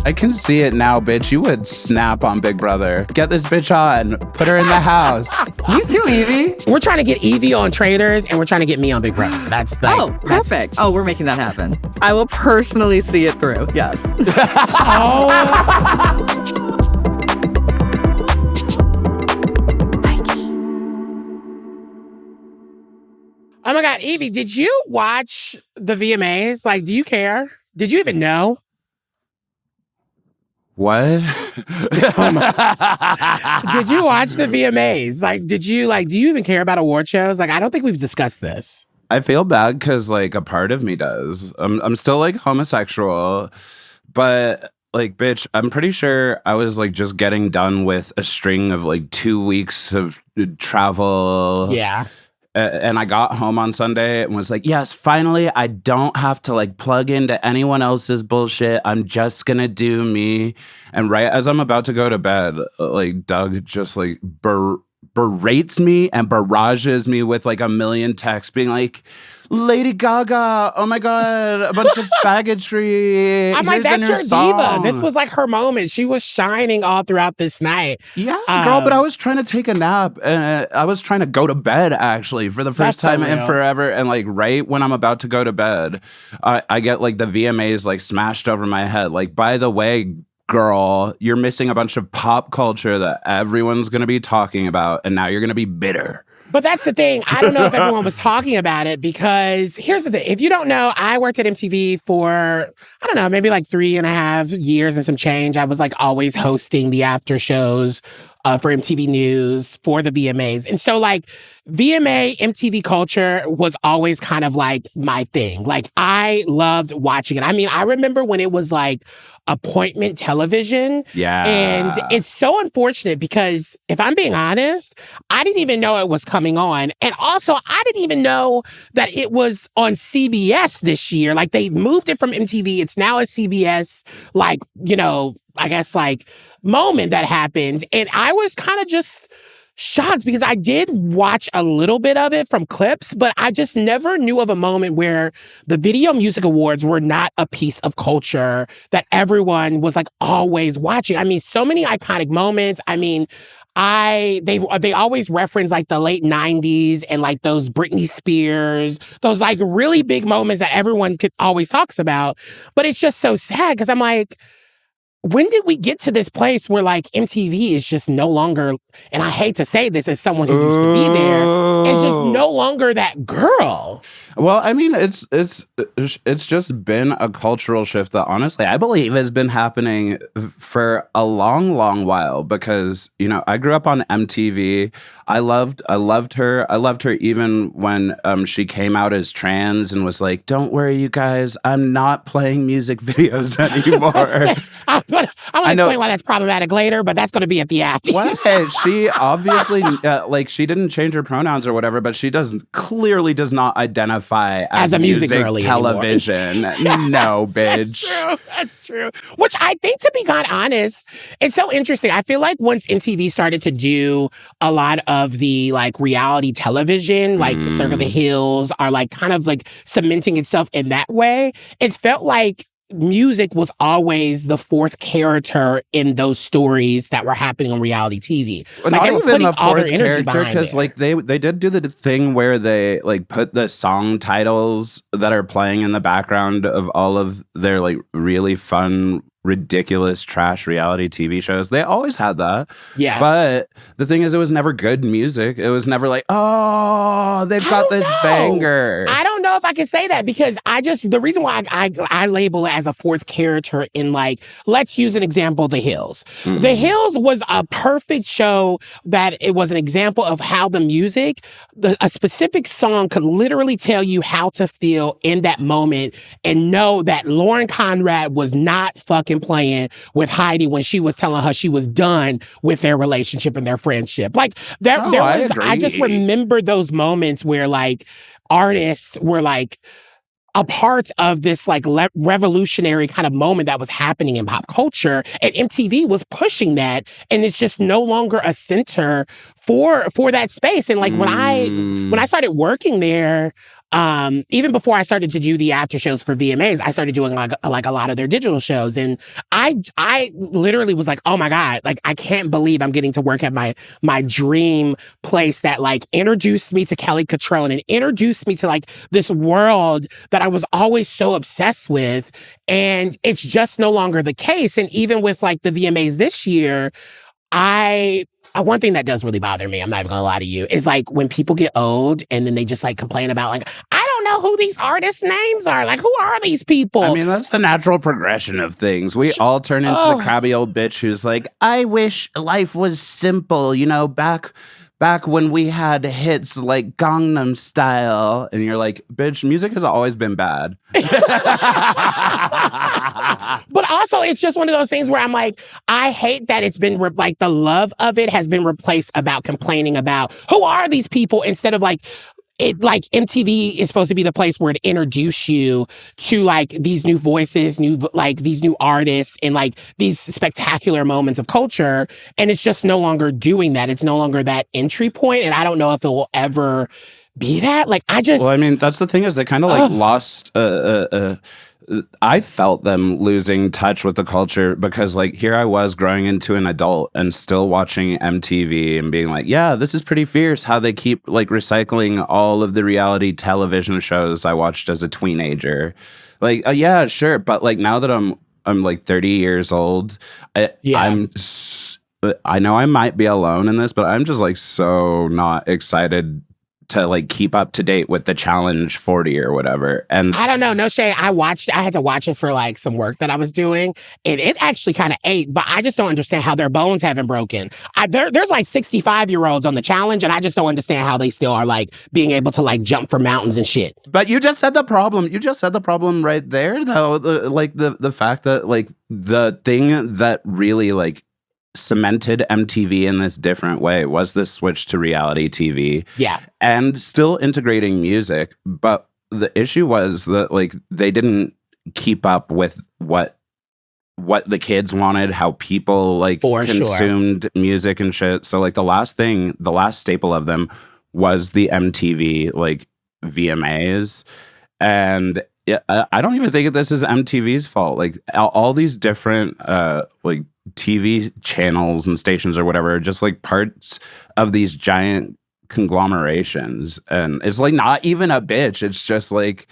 I can see it now, bitch. You would snap on Big Brother. Get this bitch on. Put her in the house. You too, Yvie. We're trying to get Yvie on Traitors, and we're trying to get me on Big Brother. That's like, oh, perfect. Oh, we're making that happen. I will personally see it through. Yes. Oh my God, Yvie, did you watch the VMAs? Like, do you care? Did you even know? What? Oh my. Did you watch the VMAs? Like, do you even care about award shows? Like, I don't think we've discussed this. I feel bad because, like, a part of me does. I'm still, like, homosexual, but, like, bitch, I'm pretty sure I was, like, just getting done with a string of, like, 2 weeks of travel. Yeah. And I got home on Sunday and was like, yes, finally, I don't have to like plug into anyone else's bullshit. I'm just gonna do me. And right as I'm about to go to bed, like Doug just like berates me and barrages me with like a million texts being like, Lady Gaga, oh my God, a bunch of faggotry. I'm like, that's your diva. This was like her moment. She was shining all throughout this night. Yeah, girl, but I was trying to take a nap. I was trying to go to bed, actually, for the first time in forever. And like right when I'm about to go to bed, I get like the VMAs like smashed over my head. Like, by the way, girl, you're missing a bunch of pop culture that everyone's going to be talking about. And now you're going to be bitter. But that's the thing. I don't know if everyone was talking about it because here's the thing. If you don't know, I worked at MTV for, I don't know, maybe like 3.5 years and some change. I was like always hosting the after shows for MTV News, for the VMAs. And so like VMA, MTV culture was always kind of like my thing. Like I loved watching it. I mean, I remember when it was like appointment television. Yeah. And it's so unfortunate because if I'm being honest, I didn't even know it was coming on. And also, I didn't even know that it was on CBS this year. Like they moved it from MTV. It's now a CBS, like, you know, I guess like moment that happened. And I was kind of just shocked because I did watch a little bit of it from clips, but I just never knew of a moment where the Video Music Awards were not a piece of culture that everyone was like always watching. I mean, so many iconic moments. I mean, they always reference like the late 90s and like those Britney Spears, those like really big moments that everyone always talks about. But it's just so sad because I'm like, when did we get to this place where like MTV is just no longer, and I hate to say this as someone who used to be there, it's just no longer that girl. Well, I mean, it's just been a cultural shift that honestly I believe has been happening for a long, long while because, you know, I grew up on MTV. I loved her. I loved her even when she came out as trans and was like, don't worry, you guys, I'm not playing music videos anymore. I'm going to explain why that's problematic later, but that's going to be at the after. What? She obviously, like, she didn't change her pronouns or whatever, but she clearly does not identify as a music girly television. No, bitch. That's true. Which I think, to be quite honest, it's so interesting. I feel like once MTV started to do a lot of the, like, reality television, like Circle the Hills, are, like, kind of, like, cementing itself in that way, it felt like music was always the fourth character in those stories that were happening on reality TV. Well, like, not even the fourth character, because like they did do the thing where they like put the song titles that are playing in the background of all of their like really fun, ridiculous trash reality TV shows. They always had that. Yeah. But the thing is, it was never good music. It was never like, oh, they've got this banger. I don't know if I can say that because the reason why I label it as a fourth character in, like, let's use an example, The Hills. Mm-hmm. The Hills was a perfect show that it was an example of how the music, a specific song could literally tell you how to feel in that moment and know that Lauren Conrad was not fucking playing with Heidi when she was telling her she was done with their relationship and their friendship. Like, I just remember those moments where, like, artists were, like, a part of this, like, revolutionary kind of moment that was happening in pop culture, and MTV was pushing that, and it's just no longer a center for that space. And, like, when I started working there, even before I started to do the after shows for VMAs, I started doing like a lot of their digital shows. And I literally was like, oh my God, like I can't believe I'm getting to work at my dream place that like introduced me to Kelly Catrone and introduced me to like this world that I was always so obsessed with. And it's just no longer the case. And even with like the VMAs this year, one thing that does really bother me, I'm not even gonna lie to you, is like when people get old and then they just like complain about like, I don't know who these artists' names are. Like, who are these people? I mean, that's the natural progression of things. We all turn into the crabby old bitch who's like, I wish life was simple, you know, back when we had hits like Gangnam Style. And you're like, bitch, music has always been bad. But also, it's just one of those things where I'm like, I hate that it's been like the love of it has been replaced about complaining about who are these people instead of like, it like MTV is supposed to be the place where it introduce you to like these new voices, these new artists and like these spectacular moments of culture. And it's just no longer doing that. It's no longer that entry point. And I don't know if it will ever be that. Like well, I mean, that's the thing is they kind of like lost I felt them losing touch with the culture because like here I was growing into an adult and still watching MTV and being like, yeah, this is pretty fierce how they keep like recycling all of the reality television shows I watched as a teenager. Like, yeah, sure. But like now that I'm like 30 years old, I know I might be alone in this, but I'm just like so not excited to like keep up to date with the Challenge 40 or whatever. And I don't know, no shade. I had to watch it for like some work that I was doing, and it actually kind of ate, but I just don't understand how their bones haven't broken. There's like 65-year-olds on the Challenge, and I just don't understand how they still are like being able to like jump from mountains and shit. But you just said the problem. You just said the problem right there, though. The fact that like the thing that really like cemented MTV in this different way was this switch to reality TV. Yeah. And still integrating music. But the issue was that like they didn't keep up with what the kids wanted, how people like consumed music and shit. So like the last staple of them was the MTV like VMAs. And I don't even think this is MTV's fault. Like all these different like TV channels and stations or whatever are just like parts of these giant conglomerations. And it's like not even a bitch. It's just like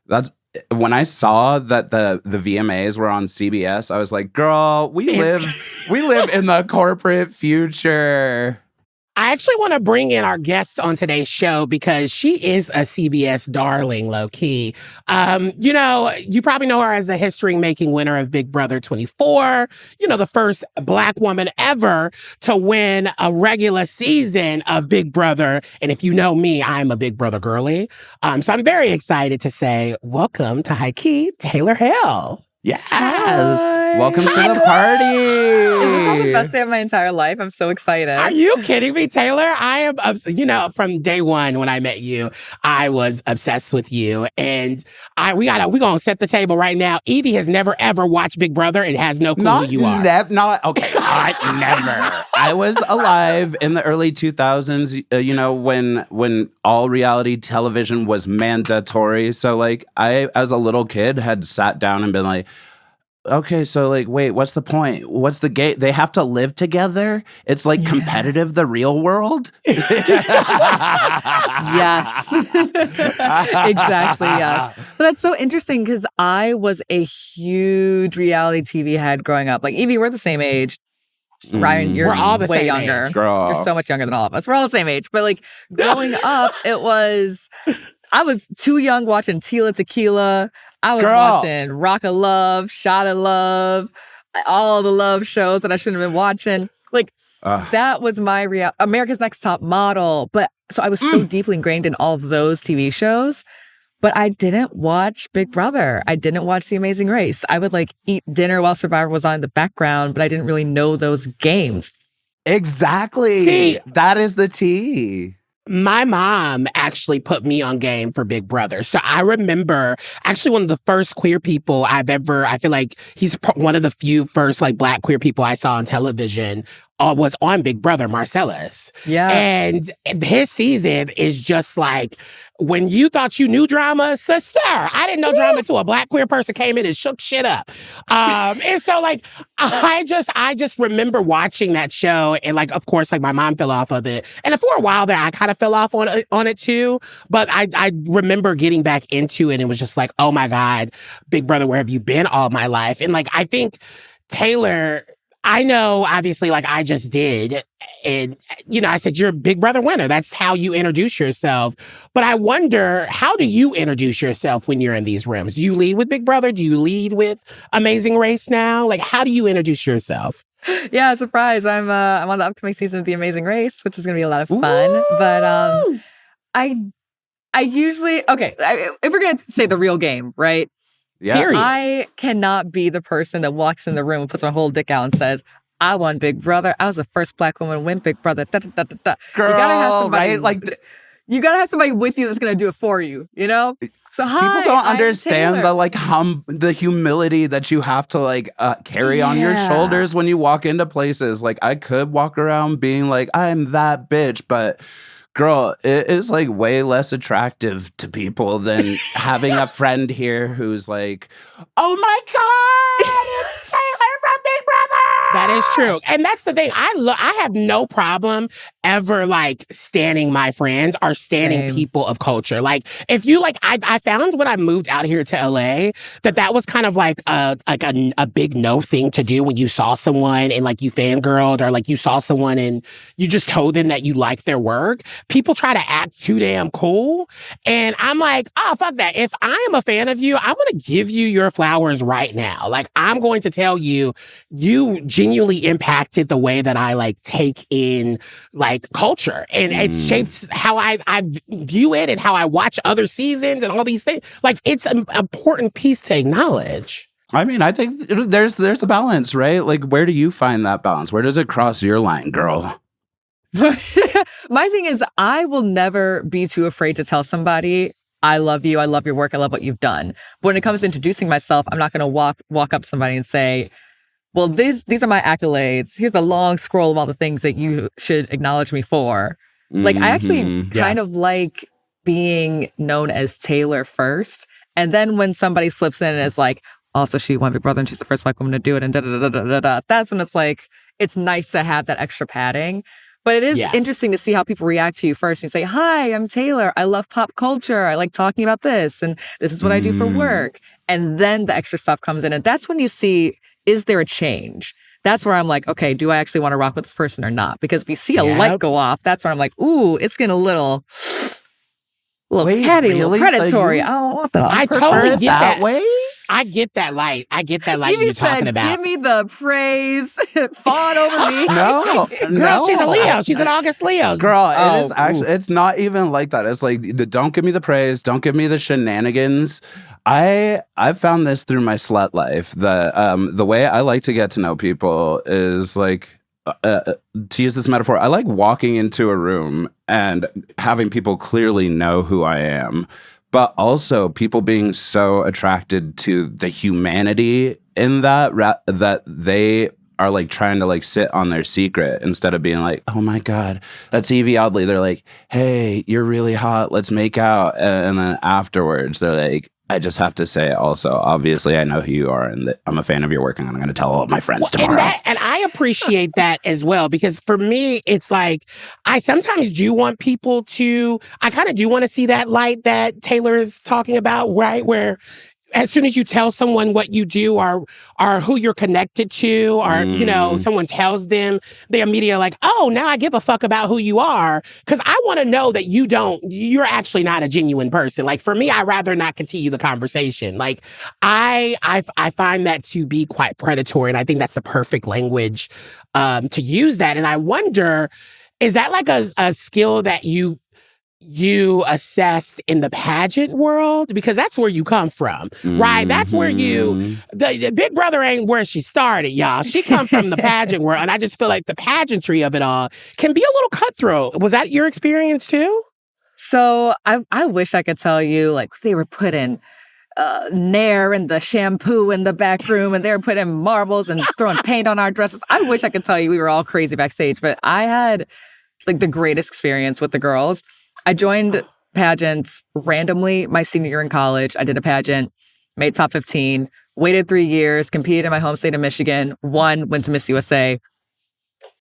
that's when I saw that the VMAs were on CBS, I was like, girl, we live in the corporate future. I actually want to bring in our guest on today's show because she is a CBS darling, low key. You know, you probably know her as the history-making winner of Big Brother 24. You know, the first Black woman ever to win a regular season of Big Brother. And if you know me, I'm a Big Brother girly. So I'm very excited to say, welcome to HighKey, Taylor Hale. Yes. Hi. Welcome to the party. Is this the best day of my entire life? I'm so excited. Are you kidding me, Taylor? I am, you know, from day one when I met you, I was obsessed with you. And we gonna set the table right now. Yvie has never ever watched Big Brother and has no clue who you are. Okay, never. I was alive in the early 2000s, you know, when all reality television was mandatory. So like I, as a little kid, had sat down and been like, okay, so like, wait, what's the point? What's the game? They have to live together? It's like competitive, the real world? Yes. Exactly, yes. But that's so interesting because I was a huge reality TV head growing up. Like, Yvie, we're the same age. Ryan, you're all the way same younger. age. Girl. You're so much younger than all of us. We're all the same age. But like, growing up, I was too young watching Tila Tequila. I was watching Rock of Love, Shot of Love, all the love shows that I shouldn't have been watching. Like, that was my America's Next Top Model. But so I was so deeply ingrained in all of those TV shows. But I didn't watch Big Brother. I didn't watch The Amazing Race. I would like eat dinner while Survivor was on in the background, but I didn't really know those games. Exactly. See, that is the tea. My mom actually put me on game for Big Brother. So I remember actually one of the first queer people I feel like he's one of the few first like Black queer people I saw on television was on Big Brother, Marcellus. Yeah. And his season is just like, when you thought you knew drama, sister, I didn't know drama until a Black queer person came in and shook shit up. And so like, I just remember watching that show, and like, of course, like my mom fell off of it. And for a while there, I kind of fell off on it too. But I remember getting back into it and was just like, oh my God, Big Brother, where have you been all my life? And like, I think Taylor, I know, obviously, like I just did. And, I said, you're a Big Brother winner. That's how you introduce yourself. But I wonder, how do you introduce yourself when you're in these rooms? Do you lead with Big Brother? Do you lead with Amazing Race now? Like, how do you introduce yourself? Yeah, surprise. I'm on the upcoming season of The Amazing Race, which is going to be a lot of fun. Ooh. But I usually, if we're going to say the real game, right? Yeah. Period. I cannot be the person that walks in the room and puts my whole dick out and says, I won Big Brother. I was the first Black woman to win Big Brother. Da, da, da, da, da. Girl, you gotta have somebody, right? Like, you gotta have somebody with you that's gonna do it for you. So people don't understand the humility that you have to carry on your shoulders when you walk into places. Like, I could walk around being like, I'm that bitch, but girl, it is like way less attractive to people than having a friend here who's like, oh my God, it's Taylor from Big Brother. That is true. And that's the thing. I have no problem ever standing my friends or standing Same. People of culture. Like, if you I found when I moved out here to LA that was kind of like a big no thing to do when you saw someone and you fangirled, or you saw someone and you just told them that you liked their work. People try to act too damn cool. And I'm like, oh, fuck that. If I am a fan of you, I'm going to give you your flowers right now. Like, I'm going to tell you, you genuinely impacted the way that I take in culture. And it's shaped how I view it and how I watch other seasons and all these things. It's an important piece to acknowledge. I mean, I think there's a balance, right? Like, where do you find that balance? Where does it cross your line, girl? My thing is, I will never be too afraid to tell somebody, I love you, I love your work, I love what you've done. But when it comes to introducing myself, I'm not going to walk up to somebody and say, well, these are my accolades. Here's a long scroll of all the things that you should acknowledge me for. I actually kind of like being known as Taylor first. And then when somebody slips in and is like, also she won Big Brother and she's the first Black woman to do it and da-da-da-da-da-da, that's when it's nice to have that extra padding. But it is interesting to see how people react to you first. You say, hi, I'm Taylor. I love pop culture. I like talking about this. And this is what I do for work. And then the extra stuff comes in. And that's when you see, is there a change? That's where I'm like, okay, do I actually want to rock with this person or not? Because if you see a light go off, that's where I'm like, ooh, it's getting a little petty, really? A little predatory. I don't want that. I totally get that way. I get that light. Yvie you're talking about. Give me the praise. Fawn over me. No, girl, she's a Leo. She's an August Leo. Girl, it is actually, it's not even like that. It's like, don't give me the praise. Don't give me the shenanigans. I've found this through my slut life that the way I like to get to know people is to use this metaphor, I like walking into a room and having people clearly know who I am. But also people being so attracted to the humanity in that they are trying to sit on their secret instead of being like, oh my God, that's Yvie Oddly. They're like, hey, you're really hot. Let's make out. And then afterwards they're like, I just have to say also, obviously, I know who you are and that I'm a fan of your work and I'm going to tell all of my friends tomorrow. And I appreciate that as well, because for me, it's like, I sometimes do want people to, I kind of do want to see that light that Taylor is talking about, right? Where as soon as you tell someone what you do or who you're connected to, or, someone tells them, they immediately are like, oh, now I give a fuck about who you are. Because I want to know that you're actually not a genuine person. Like, for me, I'd rather not continue the conversation. Like, I find that to be quite predatory. And I think that's the perfect language to use that. And I wonder, is that a skill that you assessed in the pageant world? Because that's where you come from, right? That's where the Big Brother ain't where she started, y'all. She come from the pageant world. And I just feel like the pageantry of it all can be a little cutthroat. Was that your experience too? So I wish I could tell you, they were putting Nair and the shampoo in the back room and they were putting marbles and throwing paint on our dresses. I wish I could tell you we were all crazy backstage, but I had the greatest experience with the girls. I joined pageants randomly. My senior year in college, I did a pageant, made top 15, waited 3 years, competed in my home state of Michigan, won, went to Miss USA.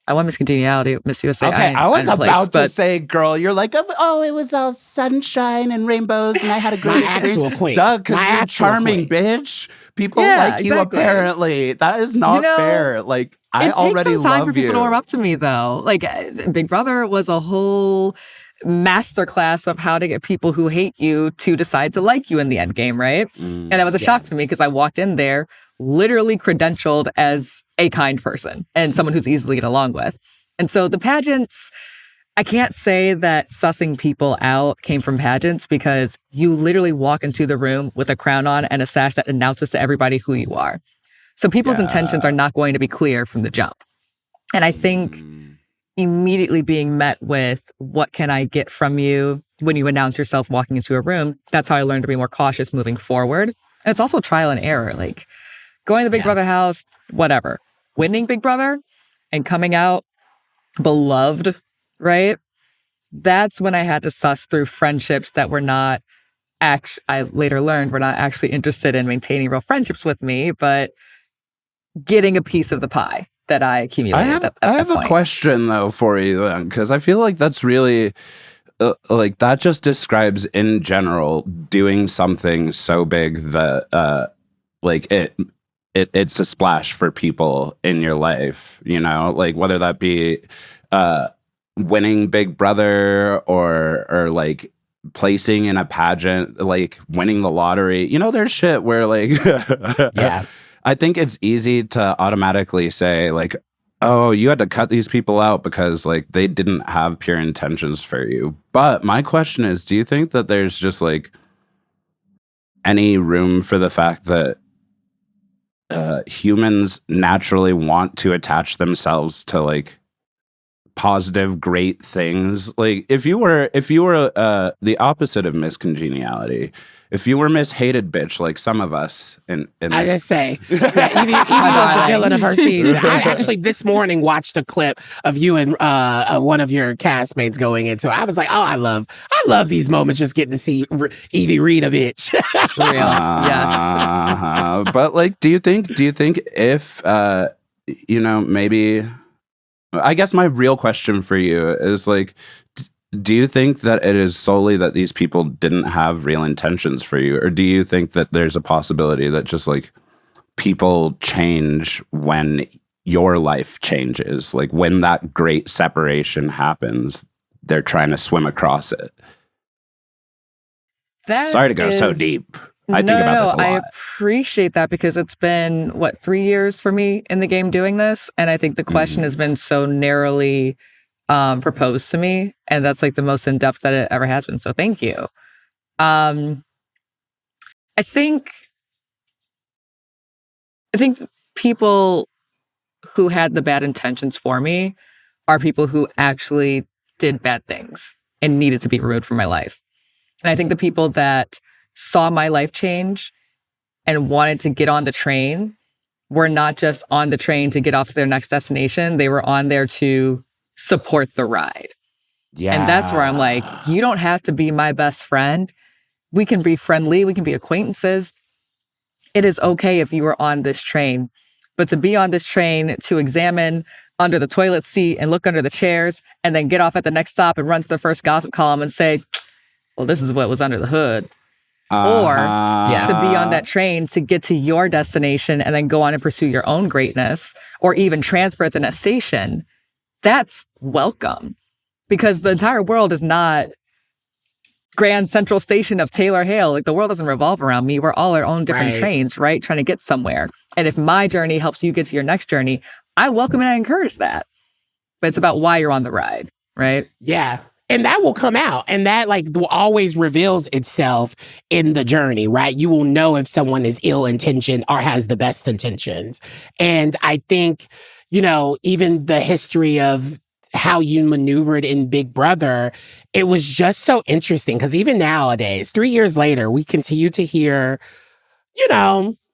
I won Miss Congeniality, Miss USA. Okay, I was about to say, girl, you're like, oh, it was all sunshine and rainbows, and I had a great experience. Doug, because you're a charming bitch. People like you, apparently. That is not fair. Like, I already love you. It takes some time for people to warm up to me, though. Like, Big Brother was a whole masterclass of how to get people who hate you to decide to like you in the end game, right? And it was a shock to me because I walked in there literally credentialed as a kind person and someone who's easily get along with. And so the pageants, I can't say that sussing people out came from pageants because you literally walk into the room with a crown on and a sash that announces to everybody who you are. So people's intentions are not going to be clear from the jump. And I think immediately being met with, what can I get from you when you announce yourself walking into a room, that's how I learned to be more cautious moving forward. And it's also trial and error. Like, going to the Big Brother house, whatever. Winning Big Brother and coming out beloved, right? That's when I had to suss through friendships that were not I later learned were not actually interested in maintaining real friendships with me, but getting a piece of the pie that I accumulated. I have a question, though, for you, then, because I feel like that's really... like, that just describes, in general, doing something so big that, like, it's a splash for people in your life, you know, like whether that be winning Big Brother or like placing in a pageant, like winning the lottery. You know, there's shit where like, I think it's easy to automatically say like, oh, you had to cut these people out because like they didn't have pure intentions for you. But my question is, do you think that there's just like any room for the fact that humans naturally want to attach themselves to like positive, great things? Like if you were the opposite of Miss Congeniality, if you were Miss Hated Bitch, like some of us in I just say, Yvie was the villain of her season. I actually this morning watched a clip of you and one of your castmates going into. I was like, oh, I love these moments, just getting to see Yvie read a bitch. Real, yes. But like, do you think if maybe? I guess my real question for you is like, do you think that it is solely that these people didn't have real intentions for you? Or do you think that there's a possibility that just like people change when your life changes? Like when that great separation happens, they're trying to swim across it. Sorry to go so deep. I think about this a lot. I appreciate that because it's been, 3 years for me in the game doing this. And I think the question has been so narrowly proposed to me. And that's like the most in-depth that it ever has been. So thank you. I think people who had the bad intentions for me are people who actually did bad things and needed to be removed from my life. And I think the people that saw my life change and wanted to get on the train were not just on the train to get off to their next destination. They were on there to support the ride. Yeah. And that's where I'm like, you don't have to be my best friend. We can be friendly. We can be acquaintances. It is okay if you were on this train. But to be on this train to examine under the toilet seat and look under the chairs and then get off at the next stop and run to the first gossip column and say, well, this is what was under the hood. Or to be on that train to get to your destination and then go on and pursue your own greatness or even transfer at the next station. That's welcome. Because the entire world is not Grand Central Station of Taylor Hale. Like the world doesn't revolve around me. We're all our own different trains, right? Trying to get somewhere. And if my journey helps you get to your next journey, I welcome and I encourage that. But it's about why you're on the ride, right? Yeah. And that will come out. And that like always reveals itself in the journey, right? You will know if someone is ill-intentioned or has the best intentions. And I think, even the history of how you maneuvered in Big Brother, it was just so interesting because even nowadays, 3 years later, we continue to hear,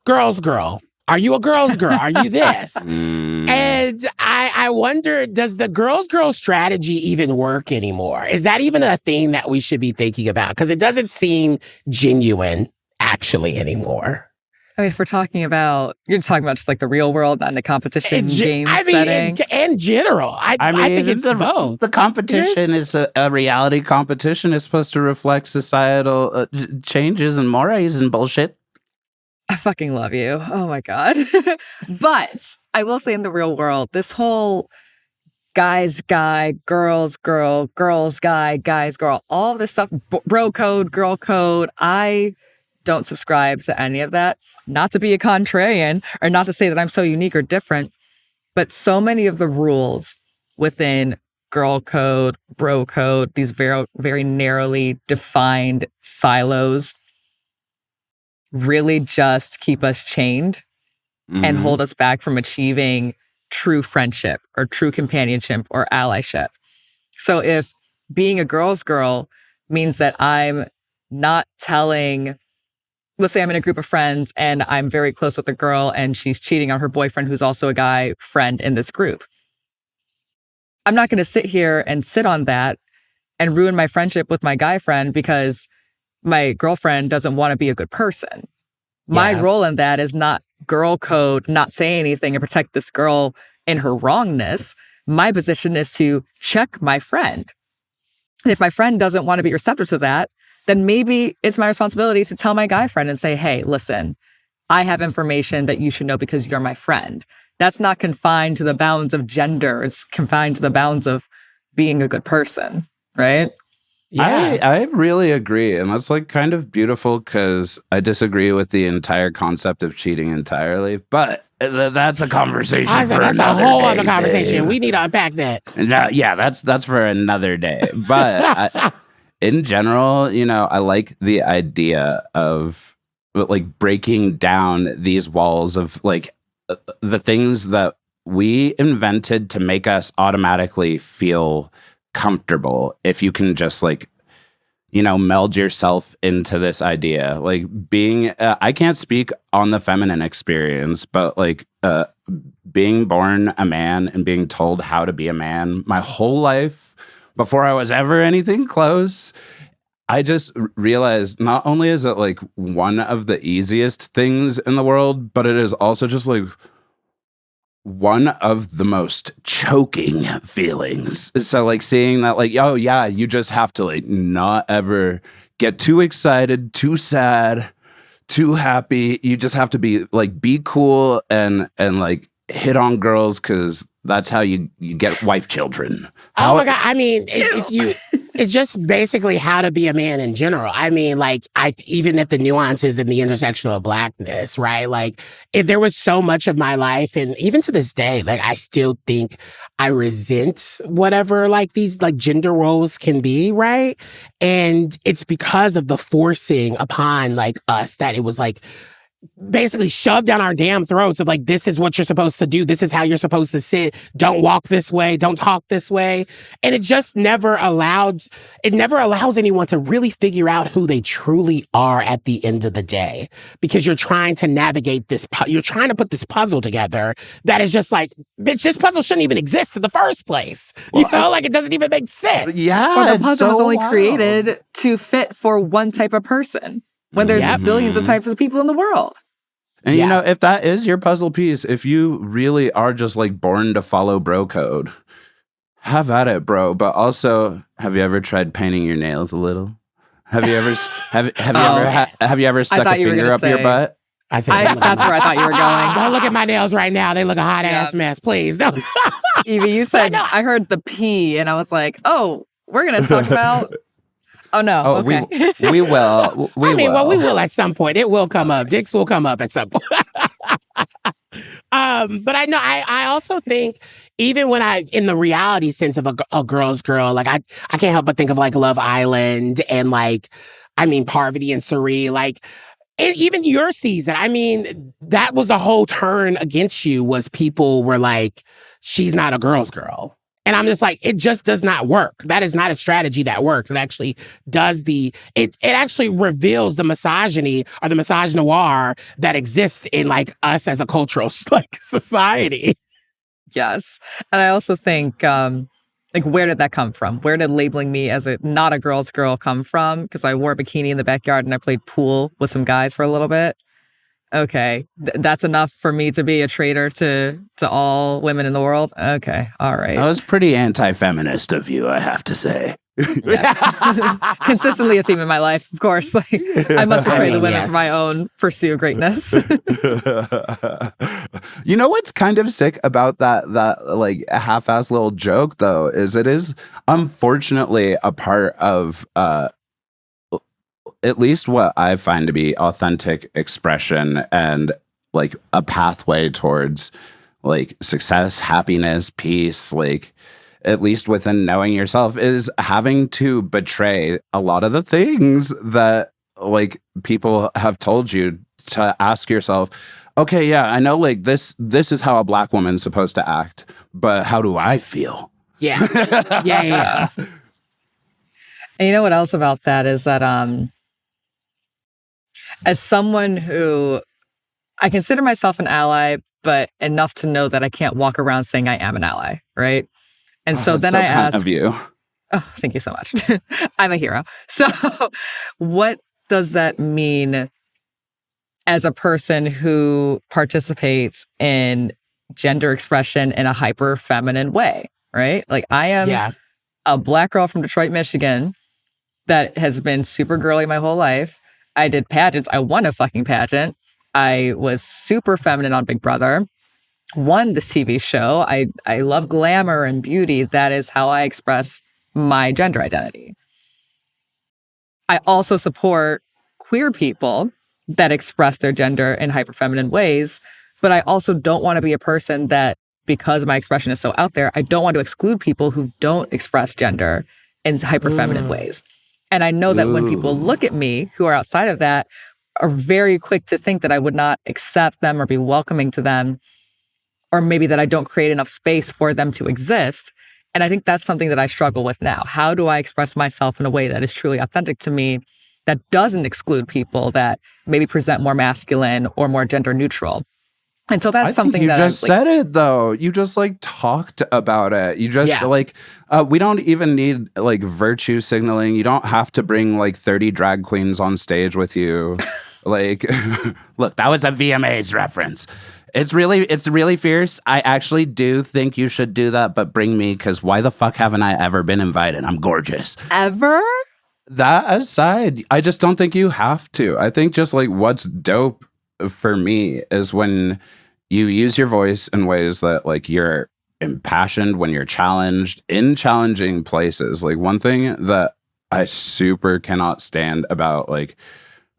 girl's girl. Are you a girl's girl? Are you this? And I wonder, does the girl's girl strategy even work anymore? Is that even a thing that we should be thinking about? Because it doesn't seem genuine actually anymore. I mean, if we're talking about, you're talking about just like the real world, not in a competition game setting. In general, I think it's both. The competition is a reality competition. It's supposed to reflect societal changes and mores and bullshit. I fucking love you. Oh my God. But I will say in the real world, this whole guys guy, girls girl, girls guy, guys girl, all of this stuff, bro code, girl code, I don't subscribe to any of that. Not to be a contrarian or not to say that I'm so unique or different, but so many of the rules within girl code, bro code, these very, very narrowly defined silos really just keep us chained and hold us back from achieving true friendship or true companionship or allyship. So if being a girl's girl means that I'm not telling, let's say I'm in a group of friends and I'm very close with a girl and she's cheating on her boyfriend who's also a guy friend in this group. I'm not going to sit here and sit on that and ruin my friendship with my guy friend because my girlfriend doesn't want to be a good person. My role in that is not girl code, not say anything and protect this girl in her wrongness. My position is to check my friend. And if my friend doesn't want to be receptive to that, then maybe it's my responsibility to tell my guy friend and say, hey, listen, I have information that you should know because you're my friend. That's not confined to the bounds of gender. It's confined to the bounds of being a good person, right? Yeah, I really agree. And that's like kind of beautiful because I disagree with the entire concept of cheating entirely. But that's a conversation for another day. That's a whole other conversation. We need to unpack that. No, yeah, that's for another day. But in general, you know, I like the idea of like breaking down these walls of like the things that we invented to make us automatically feel comfortable. If you can just like, you know, meld yourself into this idea, like being, I can't speak on the feminine experience, but like being born a man and being told how to be a man my whole life before I was ever anything close, I just realized not only is it like one of the easiest things in the world, but it is also just like one of the most choking feelings. So like seeing that like, oh yeah, you just have to like not ever get too excited, too sad, too happy. You just have to be like, be cool and like hit on girls because that's how you get wife children. Oh my God. I mean, it's just basically how to be a man in general. I mean, like, even at the nuances and the intersection of Blackness, right? Like, if there was so much of my life, and even to this day, like, I still think I resent whatever, like, these, like, gender roles can be, right? And it's because of the forcing upon, like, us that it was, like, basically shoved down our damn throats of like, this is what you're supposed to do. This is how you're supposed to sit. Don't walk this way. Don't talk this way. And it just never allows anyone to really figure out who they truly are at the end of the day. Because you're trying to navigate this, you're trying to put this puzzle together that is just like, bitch, this puzzle shouldn't even exist in the first place. You know, like it doesn't even make sense. Yeah. Or the puzzle was only created to fit for one type of person. When there's billions of types of people in the world. And you know, if that is your puzzle piece, if you really are just like born to follow bro code, have at it, bro. But also, have you ever tried painting your nails a little? Have you ever have you ever stuck a finger up your butt? That's where I thought you were going. Don't look at my nails right now. They look a hot ass mess. Please don't. Yvie, you said I heard the P, and I was like, oh, we're gonna talk about. Oh no! Oh, okay. we will. We will at some point. It will come up. Dicks will come up at some point. But I know. I also think even when in the reality sense of a girl's girl, like I can't help but think of like Love Island and like, I mean, Parvati and Suri, like, and even your season. I mean, that was a whole turn against you. Was people were like, she's not a girl's girl. And I'm just like, it just does not work. That is not a strategy that works. It actually does it actually reveals the misogyny or the misogynoir that exists in like us as a cultural like society. Yes. And I also think, like, where did that come from? Where did labeling me as not a girl's girl come from? Because I wore a bikini in the backyard and I played pool with some guys for a little bit. Okay, that's enough for me to be a traitor to all women in the world? Okay, all right. That was pretty anti-feminist of you, I have to say. Consistently a theme in my life, of course. Like, I must betray the women for my own pursuit of greatness. You know what's kind of sick about that like half-ass little joke, though, is it is unfortunately a part of at least what I find to be authentic expression and like a pathway towards like success, happiness, peace, like at least within knowing yourself, is having to betray a lot of the things that like people have told you to ask yourself, okay, yeah, I know like this is how a Black woman's supposed to act, but how do I feel? Yeah. Yeah. And you know what else about that is that as someone who I consider myself an ally, but enough to know that I can't walk around saying I am an ally, right? And so then I ask, of you. Oh, thank you so much. I'm a hero. So what does that mean as a person who participates in gender expression in a hyper feminine way, right? Like I am a Black girl from Detroit, Michigan that has been super girly my whole life. I did pageants. I won a fucking pageant. I was super feminine on Big Brother. Won this TV show. I love glamour and beauty. That is how I express my gender identity. I also support queer people that express their gender in hyperfeminine ways, but I also don't want to be a person that, because my expression is so out there, I don't want to exclude people who don't express gender in hyperfeminine ways. And I know that when people look at me who are outside of that, are very quick to think that I would not accept them or be welcoming to them, or maybe that I don't create enough space for them to exist. And I think that's something that I struggle with now. How do I express myself in a way that is truly authentic to me, that doesn't exclude people that maybe present more masculine or more gender neutral? And so that's something you that just said it, though. You just like talked about it. You just like, we don't even need like virtue signaling. You don't have to bring like 30 drag queens on stage with you. Like, look, that was a VMAs reference. It's really fierce. I actually do think you should do that, but bring me, because why the fuck haven't I ever been invited? I'm gorgeous. Ever? That aside, I just don't think you have to. I think just like what's dope for me is when you use your voice in ways that like you're impassioned, when you're challenged in challenging places. Like one thing that I super cannot stand about like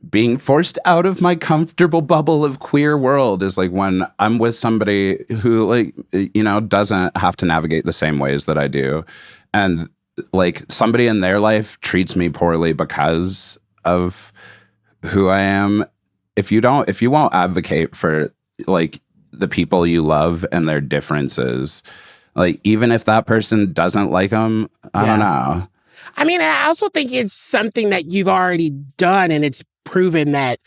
being forced out of my comfortable bubble of queer world is like when I'm with somebody who like, you know, doesn't have to navigate the same ways that I do. And like somebody in their life treats me poorly because of who I am. If you won't advocate for like the people you love and their differences, like even if that person doesn't like them, I don't know. I mean, I also think it's something that you've already done, and it's proven that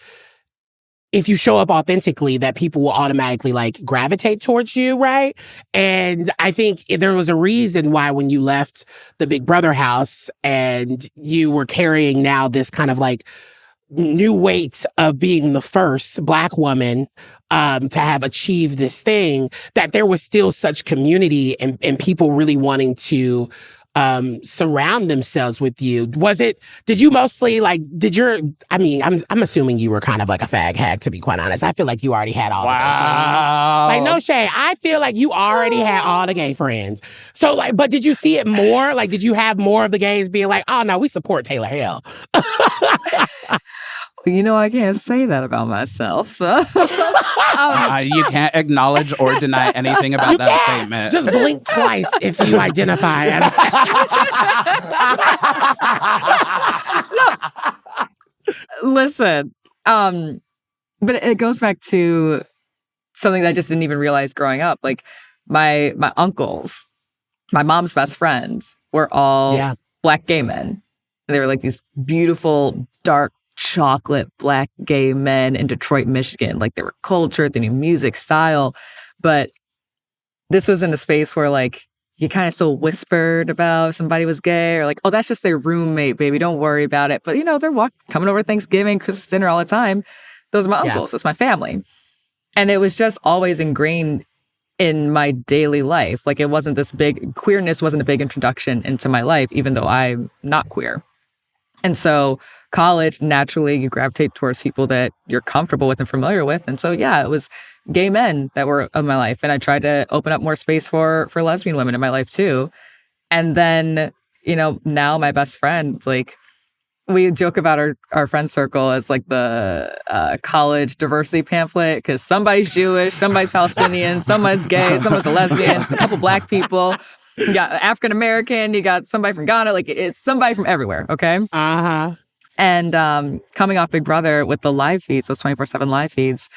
if you show up authentically, that people will automatically like gravitate towards you, right? And I think there was a reason why when you left the Big Brother house and you were carrying now this kind of like new weight of being the first Black woman to have achieved this thing, that there was still such community and people really wanting to surround themselves with you. Did you mostly like, I'm assuming you were kind of like a fag hag, to be quite honest. I feel like you already had all the gay friends. Like, no shade. I feel like you already had all the gay friends. So like, but did you see it more? Like, did you have more of the gays being like, oh no, we support Taylor Hale? You know, I can't say that about myself, so. You can't acknowledge or deny anything about that statement. Just blink twice if you identify as. No. Listen, but it goes back to something that I just didn't even realize growing up. Like my uncles my mom's best friends were all Black gay men. And they were like these beautiful, dark, chocolate Black gay men in Detroit, Michigan. Like they were cultured, they knew music, style. But this was in a space where like you kind of still whispered about if somebody was gay or like, oh, that's just their roommate, baby. Don't worry about it. But you know, they're coming over Thanksgiving, Christmas dinner all the time. Those are my uncles. That's my family. And it was just always ingrained in my daily life. Like it wasn't this big, queerness wasn't a big introduction into my life, even though I'm not queer. And so college, naturally, you gravitate towards people that you're comfortable with and familiar with. And so, yeah, it was gay men that were in my life. And I tried to open up more space for lesbian women in my life, too. And then, you know, now my best friend, like, we joke about our friend circle as like the college diversity pamphlet because somebody's Jewish, somebody's Palestinian, someone's gay, someone's a lesbian, a couple Black people. You got African American, you got somebody from Ghana, like it's somebody from everywhere, okay? Uh-huh. And coming off Big Brother with the live feeds, those 24/7 live feeds,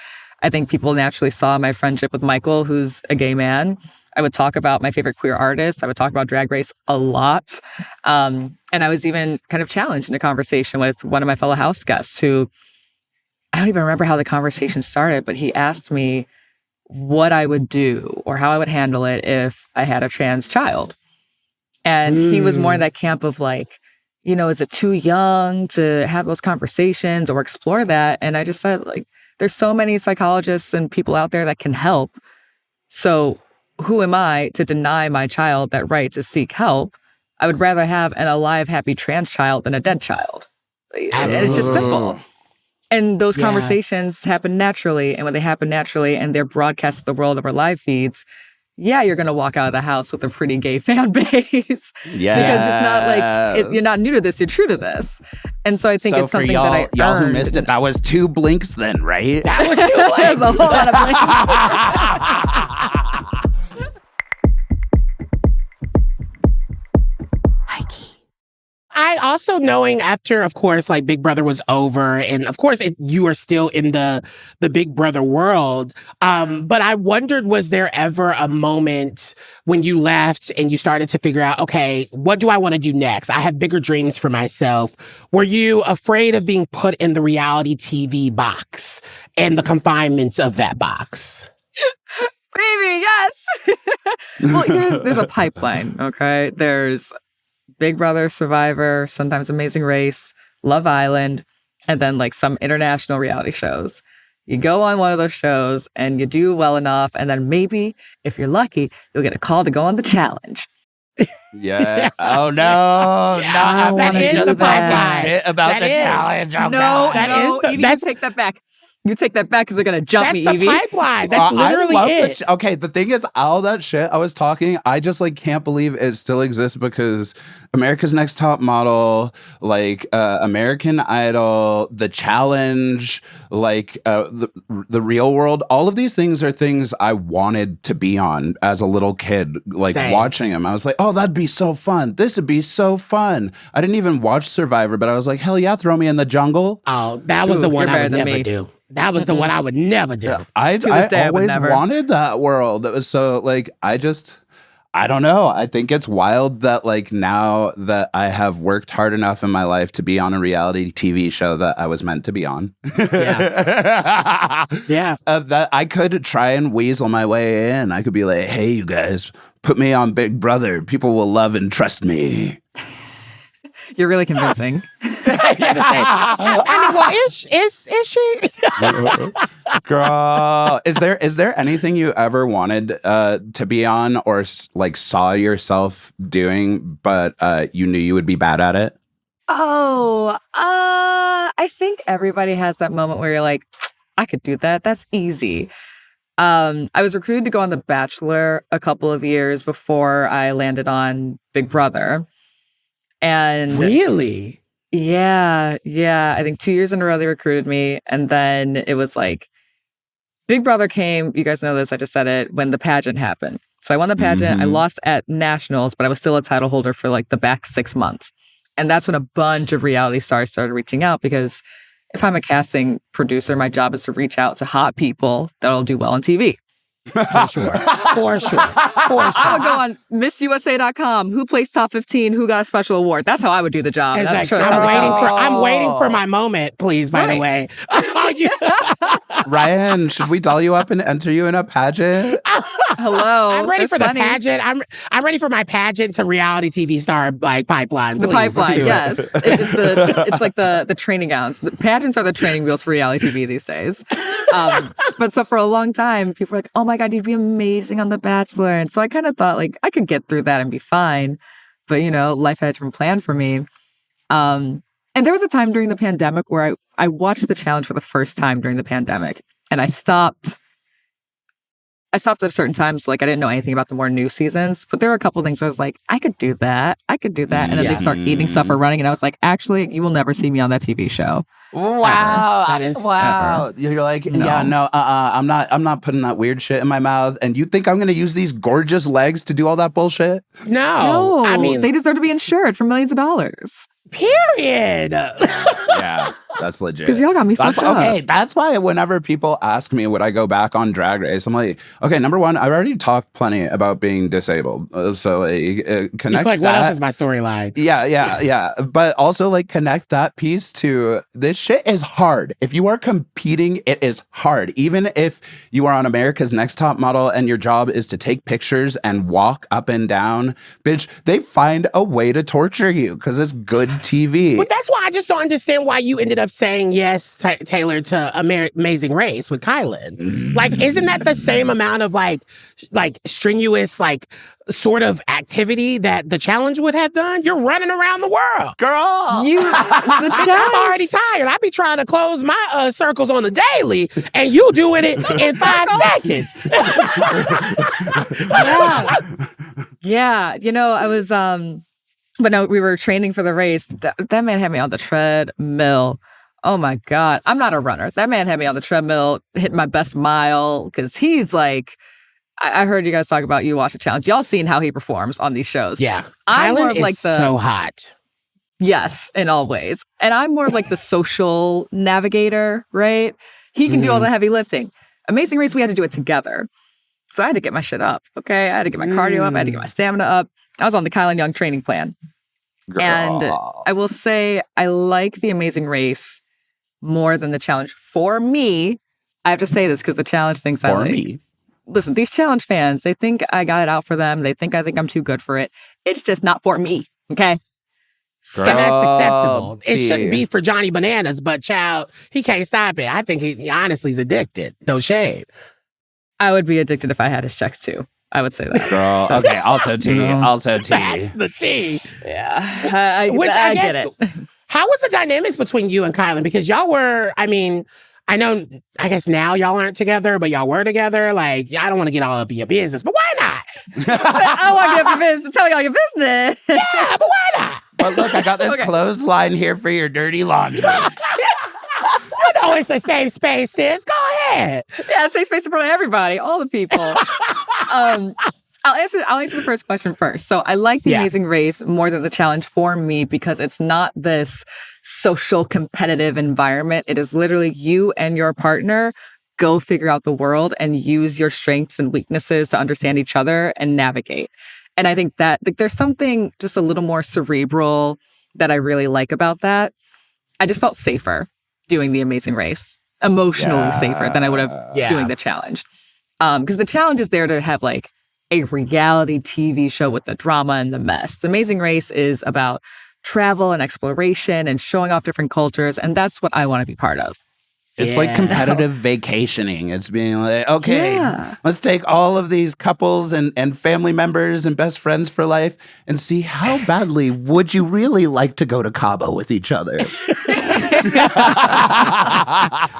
I think people naturally saw my friendship with Michael, who's a gay man. I would talk about my favorite queer artists. I would talk about Drag Race a lot. And I was even kind of challenged in a conversation with one of my fellow house guests who, I don't even remember how the conversation started, but he asked me what I would do or how I would handle it if I had a trans child. And he was more in that camp of like, you know, is it too young to have those conversations or explore that? And I just said, like, there's so many psychologists and people out there that can help. So who am I to deny my child that right to seek help? I would rather have an alive, happy trans child than a dead child. And it's just simple. And those conversations happen naturally. And when they happen naturally and they're broadcast to the world over live feeds, yeah, you're going to walk out of the house with a pretty gay fan base. Yeah. Because it's not like, you're not new to this, you're true to this. And so I think it's something that I earned. Y'all who missed it, that was 2 blinks then, right? That was 2 blinks. That was a whole lot of blinks. I also knowing after, of course, like Big Brother was over, and of course you are still in the Big Brother world. But I wondered, was there ever a moment when you left and you started to figure out, okay, what do I want to do next? I have bigger dreams for myself. Were you afraid of being put in the reality TV box and the confinements of that box? Baby, yes. Well, there's a pipeline, okay? There's Big Brother, Survivor, sometimes Amazing Race, Love Island, and then like some international reality shows. You go on one of those shows and you do well enough, and then maybe, if you're lucky, you'll get a call to go on the challenge. Yeah. Oh no! Yeah, No, that is the pipeline. Shit about the challenge. Oh, no, God. Evie, take that back. You take that back because they're gonna jump me, Evie. That's the pipeline. That's literally it. Okay, the thing is, all that shit I was talking, I just like can't believe it still exists because America's Next Top Model, like American Idol, The Challenge, like the Real World, all of these things are things I wanted to be on as a little kid, like watching them. I was like, oh, that'd be so fun. This would be so fun. I didn't even watch Survivor, but I was like, hell yeah, throw me in the jungle. Oh, that was the one I would never do. That was the one I would never do. Yeah, I always wanted that world. It was so like, I don't know. I think it's wild that like now that I have worked hard enough in my life to be on a reality TV show that I was meant to be on. Yeah. Yeah. That I could try and weasel my way in. I could be like, hey, you guys, put me on Big Brother. People will love and trust me. You're really convincing. I mean, well, is she? Girl, is there anything you ever wanted to be on or like saw yourself doing, but you knew you would be bad at it? Oh, I think everybody has that moment where you're like, I could do that. That's easy. I was recruited to go on The Bachelor a couple of years before I landed on Big Brother. And really? Yeah. I think 2 years in a row they recruited me. And then it was like, Big Brother came, you guys know this, I just said it, when the pageant happened. So I won the pageant, I lost at nationals, but I was still a title holder for like the back 6 months. And that's when a bunch of reality stars started reaching out because if I'm a casting producer, my job is to reach out to hot people that'll do well on TV. For sure. For sure. I would go on MissUSA.com. Who placed top 15? Who got a special award? That's how I would do the job. Exactly. I'm waiting for my moment, please, by the way. Ryan, should we doll you up and enter you in a pageant? Hello. I'm ready for the pageant. I'm ready for my pageant to reality TV star pipeline. The pipeline, yes. It's like the training gowns. The pageants are the training wheels for reality TV these days. But so for a long time, people were like, oh my God, you'd be amazing on The Bachelor. And so I kind of thought like I could get through that and be fine. But life had a different plan for me. And there was a time during the pandemic where I watched the challenge for the first time during the pandemic. And I stopped at a certain time. So like I didn't know anything about the more new seasons. But there were a couple of things I was like, I could do that. And then they start eating stuff or running. And I was like, actually, you will never see me on that TV show. Wow. That is wow. You're like, I'm not putting that weird shit in my mouth. And you think I'm going to use these gorgeous legs to do all that bullshit? No. I mean, they deserve to be insured for millions of dollars. Period. Yeah, that's legit. Because y'all got me fucked up. Okay, that's why whenever people ask me would I go back on Drag Race, I'm like, okay, number one, I've already talked plenty about being disabled. So connect like, that. what else is my storyline? Yeah. But also like connect that piece to this shit is hard. If you are competing, it is hard. Even if you are on America's Next Top Model and your job is to take pictures and walk up and down, bitch, they find a way to torture you because it's good TV. But that's why I just don't understand why you ended up saying yes, Taylor, to Amazing Race with Kylan. Like, isn't that the same amount of like strenuous, like sort of activity that the challenge would have done? You're running around the world. Girl. The challenge. I'm already tired. I be trying to close my circles on the daily, and you doing it in 5 seconds. Yeah. I was, but no, we were training for the race. That man had me on the treadmill. Oh my God. I'm not a runner. That man had me on the treadmill, hitting my best mile, because he's like, I heard you guys talk about You Watch the Challenge. Y'all seen how he performs on these shows. Yeah. I'm more Kylan of like is so hot. Yes, in all ways. And I'm more of like the social navigator, right? He can do all the heavy lifting. Amazing Race, we had to do it together. So I had to get my shit up, okay? I had to get my cardio up. I had to get my stamina up. I was on the Kylan Young training plan. Girl. And I will say I like the Amazing Race more than the challenge. For me, I have to say this because the challenge thinks I like. Me. Listen, these challenge fans, they think I got it out for them. They think I'm too good for it. It's just not for me, okay? So that's acceptable. It shouldn't be for Johnny Bananas, but child, he can't stop it. I think he honestly is addicted. No shade. I would be addicted if I had his checks too. I would say that. Girl, okay, also tea. Also tea. That's the tea. Yeah. I get it. How was the dynamics between you and Kylan? Because y'all were, I know, I guess now y'all aren't together, but y'all were together. Like, I don't want to get all up in your business, but why not? I don't want to get up your business, but tell y'all your business. Yeah, but why not? But look, I got this clothesline here for your dirty laundry. You know it's a safe space, sis. Go ahead. Yeah, safe space in front of everybody, all the people. I'll answer the first question first. So I like the Amazing Race more than the challenge for me because it's not this social competitive environment. It is literally you and your partner go figure out the world and use your strengths and weaknesses to understand each other and navigate. And I think that there's something just a little more cerebral that I really like about that. I just felt safer doing the Amazing Race, emotionally safer than I would have doing the challenge. Because the challenge is there to have like a reality TV show with the drama and the mess. The Amazing Race is about travel and exploration and showing off different cultures. And that's what I want to be part of. It's like competitive vacationing. It's being like, okay, let's take all of these couples and family members and best friends for life and see how badly would you really like to go to Cabo with each other?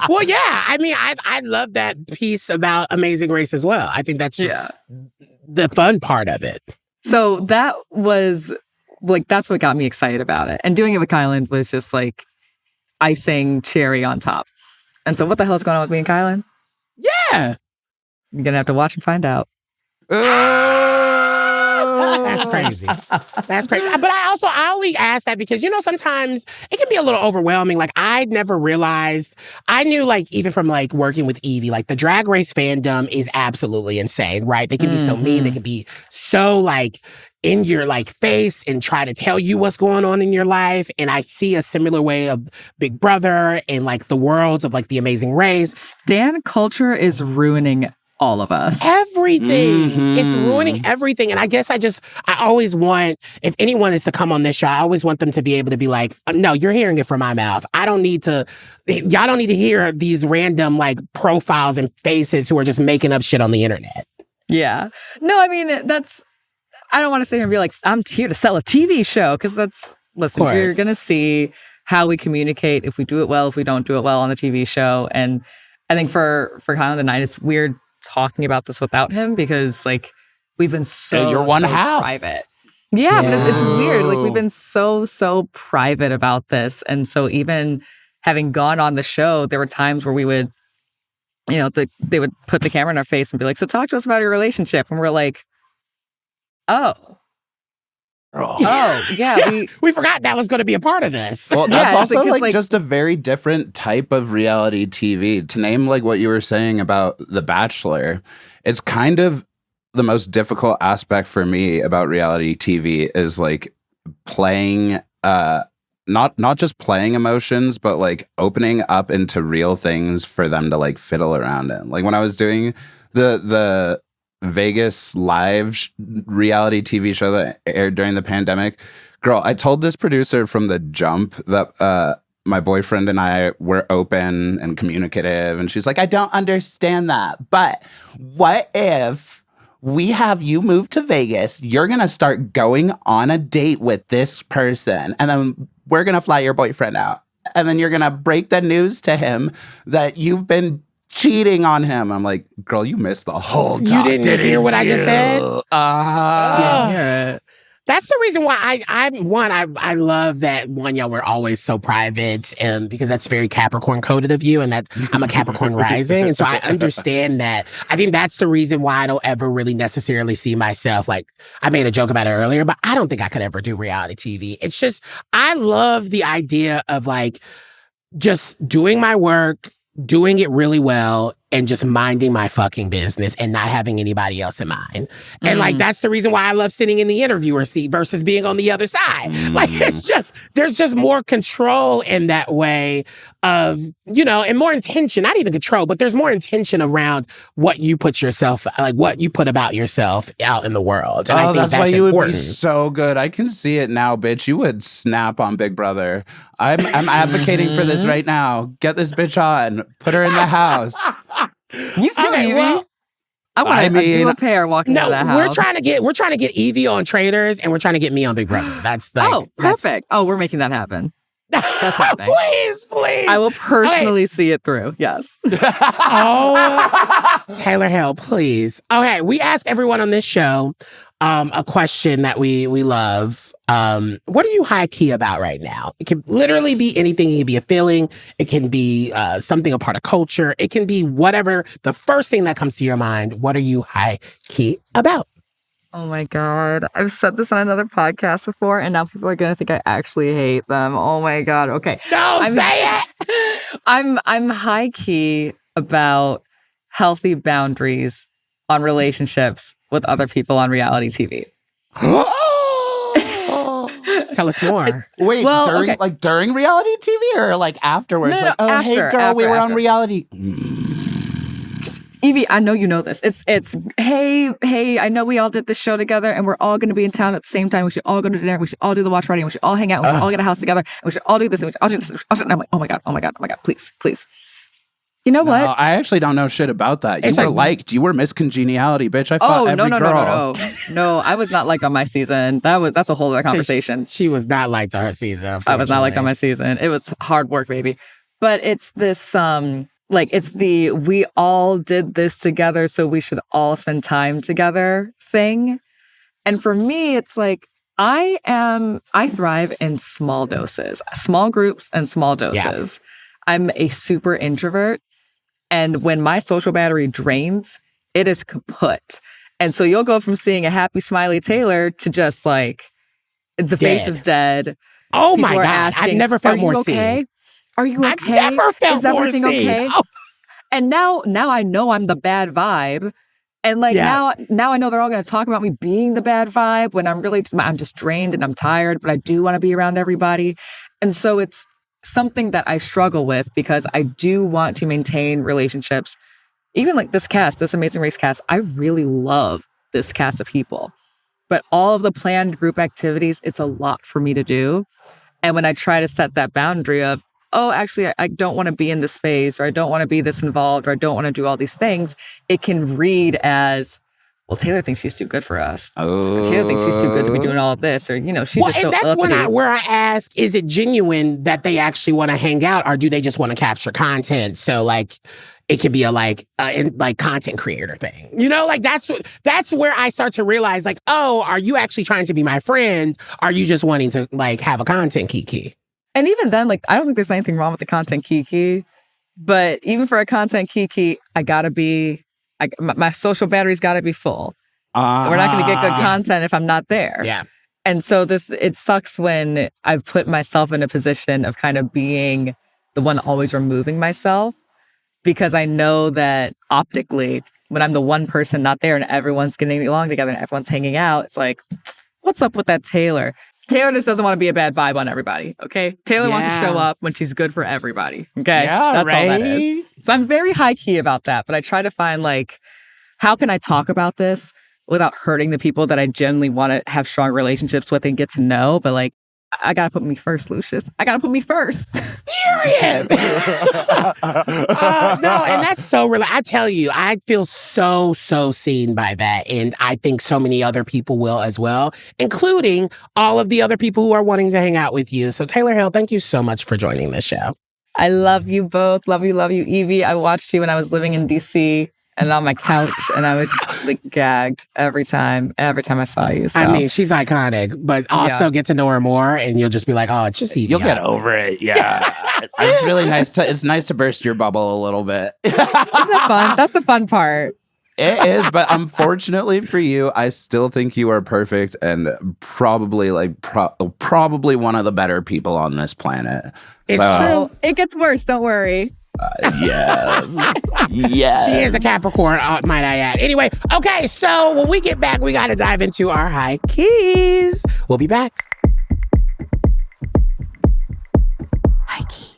Well, yeah. I love that piece about Amazing Race as well. I think that's the fun part of it. So that was like, that's what got me excited about it. And doing it with Kylan was just like icing cherry on top. And so what the hell is going on with me and Kylan? Yeah. You're going to have to watch and find out. That's That's crazy. That's crazy. But I only ask that because, sometimes it can be a little overwhelming. Like, I never realized, I knew, like, even from, like, working with Yvie, like, the Drag Race fandom is absolutely insane, right? They can be so mean. They can be so, like, in your, like, face and try to tell you what's going on in your life. And I see a similar way of Big Brother and, like, the worlds of, like, The Amazing Race. Stan culture is ruining all of us. Everything. It's ruining everything. And I guess I always want, if anyone is to come on this show, I always want them to be able to be like, no, you're hearing it from my mouth. Y'all don't need to hear these random, like, profiles and faces who are just making up shit on the internet. Yeah. No, I mean, I don't want to sit here and be like, I'm here to sell a TV show, because listen, you're going to see how we communicate, if we do it well, if we don't do it well on the TV show. And I think for Kylan tonight, it's weird talking about this without him, because, like, we've been so, you're one half private. Yeah, but it's weird. Like, we've been so private about this. And so even having gone on the show, there were times where we would, they would put the camera in our face and be like, so talk to us about your relationship. And we're like, oh, yeah. We forgot that was going to be a part of this. Well, that's also like just a very different type of reality TV. To name, like, what you were saying about The Bachelor, it's kind of the most difficult aspect for me about reality TV is, like, playing, not just playing emotions, but, like, opening up into real things for them to, like, fiddle around in. Like, when I was doing the Vegas live reality TV show that aired during the pandemic, girl, I told this producer from the jump that my boyfriend and I were open and communicative, and she's like, I don't understand that, but what if we have you move to Vegas, you're gonna start going on a date with this person, and then we're gonna fly your boyfriend out, and then you're gonna break the news to him that you've been cheating on him. I'm like, girl, you missed the whole time. You didn't hear what I just said? Yeah. That's the reason why I love that, y'all were always so private, and because that's very Capricorn coded of you, and that I'm a Capricorn rising. And so I understand that. I think that's the reason why I don't ever really necessarily see myself, like, I made a joke about it earlier, but I don't think I could ever do reality TV. It's just, I love the idea of, like, just doing my work, doing it really well, and just minding my fucking business and not having anybody else in mind. And, like, that's the reason why I love sitting in the interviewer seat versus being on the other side. Like, there's just more control in that way of, and more intention, not even control, but there's more intention around what you put about yourself out in the world. And I think that's why you important. Would be so good. I can see it now, bitch. You would snap on Big Brother. I'm advocating for this right now. Get this bitch on. Put her in the house. You too, Yvie. Well, I want to do a pair walking out of that house. We're trying to get Yvie on Traitors, and we're trying to get me on Big Brother. That's like, perfect. We're making that happen. That's happening. Please. I will personally see it through. Yes. Taylor Hale, please. Okay, we ask everyone on this show a question that we love. What are you high key about right now? It can literally be anything. It can be a feeling. It can be something, a part of culture. It can be whatever. The first thing that comes to your mind. What are you high key about? Oh my God. I've said this on another podcast before, and now people are going to think I actually hate them. Oh my God. Okay. Say it. I'm high key about healthy boundaries on relationships with other people on reality TV. Tell us more. Wait, during reality TV or like afterwards? No, hey girl, we were on reality. Yvie, I know you know this. It's hey, I know we all did this show together and we're all going to be in town at the same time. We should all go to dinner. We should all do the watch party. And we should all hang out. And we should all get a house together. And we should all do this. And we should all do this. And I'm like, oh my God, please. You know what? I actually don't know shit about that. You were Miss Congeniality, bitch. I fought every girl. No, I was not liked on my season. That's a whole other conversation. She was not liked on her season. I was not liked on my season. It was hard work, baby. But it's this we all did this together, so we should all spend time together thing. And for me, it's like I thrive in small doses, small groups and small doses. Yeah. I'm a super introvert. And when my social battery drains, it is kaput. And so you'll go from seeing a happy, smiley Taylor to just like the face is dead. Oh People my are God. asking, I've never felt are more you okay? seen. Are you okay? I've never felt is everything more seen. okay? Oh. And now I know I'm the bad vibe. And like now I know they're all going to talk about me being the bad vibe when I'm just drained and I'm tired, but I do want to be around everybody. And so it's something that I struggle with because I do want to maintain relationships. Even like this cast, this Amazing Race cast, I really love this cast of people. But all of the planned group activities, it's a lot for me to do. And when I try to set that boundary of, oh, actually, I don't want to be in this phase, or I don't want to be this involved, or I don't want to do all these things, it can read as, well, Taylor thinks she's too good for us. Or Taylor thinks she's too good to be doing all of this. Or, she's just so and that's uppity. where I ask, is it genuine that they actually want to hang out, or do they just want to capture content? So like, it could be a content creator thing. That's where I start to realize like, oh, are you actually trying to be my friend? Are you just wanting to like have a content kiki? And even then, like, I don't think there's anything wrong with the content kiki, but even for a content kiki, my social battery's gotta be full. We're not gonna get good content if I'm not there. Yeah. And so it sucks when I've put myself in a position of kind of being the one always removing myself, because I know that optically, when I'm the one person not there and everyone's getting along together and everyone's hanging out, it's like, what's up with that Taylor? Taylor just doesn't want to be a bad vibe on everybody, okay? Taylor wants to show up when she's good for everybody, okay? Yeah, that's right? all that is. So I'm very high-key about that, but I try to find, like, how can I talk about this without hurting the people that I genuinely want to have strong relationships with and get to know? But, like, I gotta put me first, Lucius. I gotta put me first. Period. No, and that's so real. I tell you, I feel so seen by that. And I think so many other people will as well, including all of the other people who are wanting to hang out with you. So Taylor Hale, thank you so much for joining this show. I love you both. Love you, Yvie. I watched you when I was living in DC and on my couch, and I was just like gagged every time I saw you. So. I mean, she's iconic, but also get to know her more, and you'll just be like, oh, it's just Yvie. You'll get over it. Yeah. It's really nice it's nice to burst your bubble a little bit. Isn't that fun? That's the fun part. It is, but unfortunately for you, I still think you are perfect and probably probably one of the better people on this planet. It's true. It gets worse. Don't worry. Yes. Yes. She is a Capricorn, might I add. Anyway, okay, so when we get back, we got to dive into our high keys. We'll be back. High key.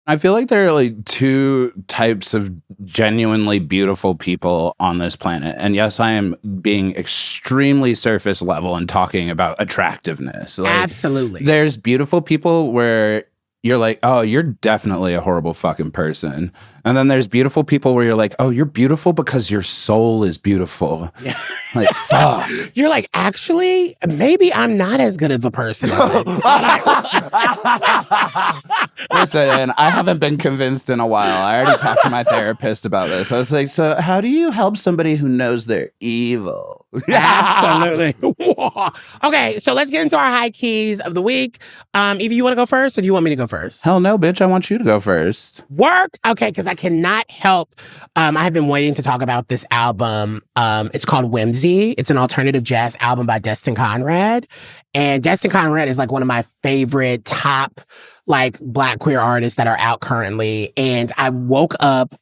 I feel like there are like two types of genuinely beautiful people on this planet. And yes, I am being extremely surface level and talking about attractiveness. Like, absolutely. There's beautiful people where you're like, oh, you're definitely a horrible fucking person. And then there's beautiful people where you're like, oh, you're beautiful because your soul is beautiful. Yeah. Like, fuck. You're like, actually, maybe I'm not as good of a person. Listen, I haven't been convinced in a while. I already talked to my therapist about this. I was like, so how do you help somebody who knows they're evil? Absolutely. Okay, so let's get into our high keys of the week. Yvie, you want to go first, or do you want me to go first? Hell no, bitch. I want you to go first. Work. Okay, because I cannot help. I have been waiting to talk about this album. It's called Whimsy. It's an alternative jazz album by Destin Conrad. And Destin Conrad is like one of my favorite top like Black queer artists that are out currently. And I woke up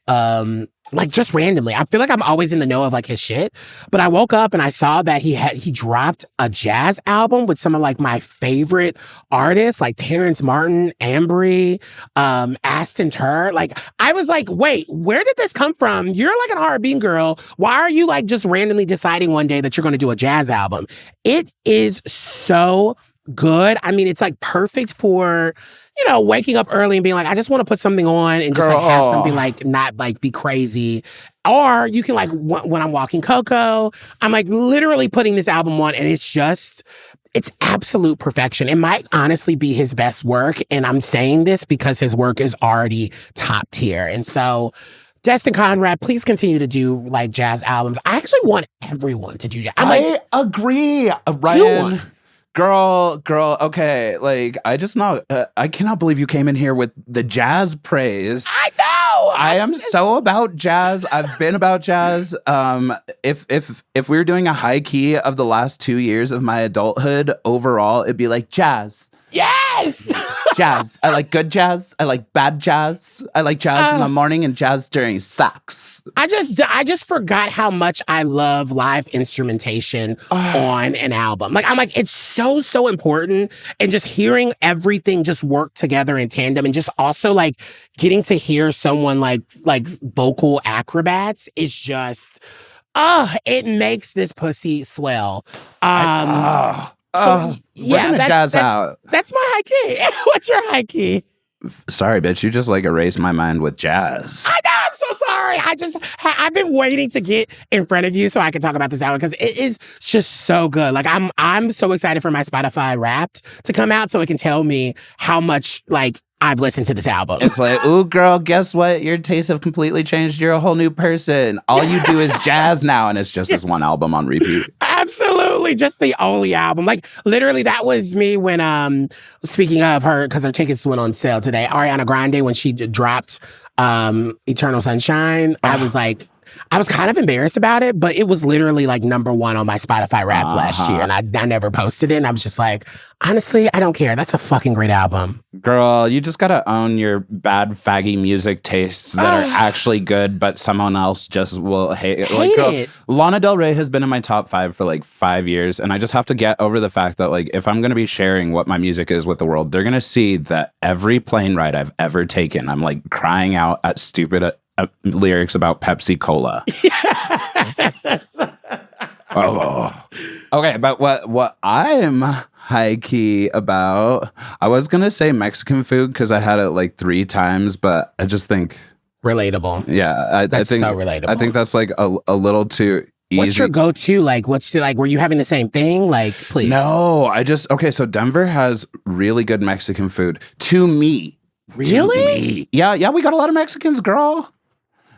like just randomly. I feel like I'm always in the know of like his shit. But I woke up and I saw that he dropped a jazz album with some of like my favorite artists like Terrence Martin, Ambry, Aston Tur. Like I was like, wait, where did this come from? You're like an R&B girl. Why are you like just randomly deciding one day that you're going to do a jazz album? It is so good. I mean, it's like perfect for, you know, waking up early and being like, I just want to put something on and just like have something like not like be crazy. Or you can like when I'm walking Coco, I'm like literally putting this album on and it's absolute perfection. It might honestly be his best work. And I'm saying this because his work is already top tier. And so Destin Conrad, please continue to do like jazz albums. I actually want everyone to do jazz. I agree, Ryan. Girl, okay. Like, I cannot believe you came in here with the jazz praise. I know! I am so about jazz. I've been about jazz. If we were doing a high key of the last 2 years of my adulthood overall, it'd be like jazz. Yes. Jazz. I like good jazz. I like bad jazz. I like jazz in the morning and jazz during sex. I just forgot how much I love live instrumentation on an album. Like, I'm like, it's so important. And just hearing everything just work together in tandem, and just also like getting to hear someone like vocal acrobats is just, it makes this pussy swell. We're gonna jazz out. That's my high key. What's your high key? Sorry, bitch. You just like erased my mind with jazz. I know. I'm so sorry. I've been waiting to get in front of you so I can talk about this album because it is just so good. Like, I'm so excited for my Spotify Wrapped to come out so it can tell me how much like I've listened to this album. It's like, ooh, girl, guess what? Your tastes have completely changed. You're a whole new person. All you do is jazz now, and it's just this one album on repeat. Absolutely. Just the only album. Like, literally, that was me when, speaking of her, because her tickets went on sale today, Ariana Grande, when she dropped Eternal Sunshine, I was like, I was kind of embarrassed about it, but it was literally like #1 on my Spotify Wrapped last year, and I never posted it, and I was just like, honestly, I don't care. That's a fucking great album. Girl, you just gotta own your bad faggy music tastes that are actually good, but someone else just will hate it. Lana Del Rey has been in my top 5 for like 5 years, and I just have to get over the fact that like if I'm gonna be sharing what my music is with the world, they're gonna see that every plane ride I've ever taken, I'm like crying out at stupid lyrics about Pepsi Cola. Yes. Okay, but what I'm high key about, I was gonna say Mexican food because I had it like 3 times, but I just think relatable. Yeah, I think so relatable. I think that's like a little too easy. What's your go-to? Like, were you having the same thing? Like, please. No, so Denver has really good Mexican food to me. Really? Yeah, we got a lot of Mexicans, girl.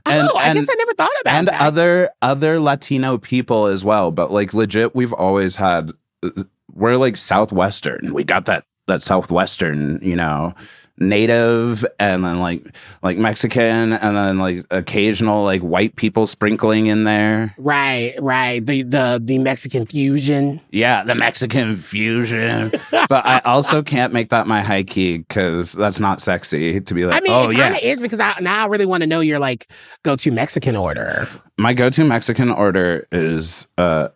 I guess I never thought about that. And other Latino people as well. But like legit, we've always had, we're like Southwestern. We got that Southwestern, native, and then like Mexican, and then like occasional like white people sprinkling in there. Right. The Mexican fusion. Yeah, the Mexican fusion. But I also can't make that my high key because that's not sexy to be like, I mean, it kind of is, because I really want to know your like go-to Mexican order. My go-to Mexican order is a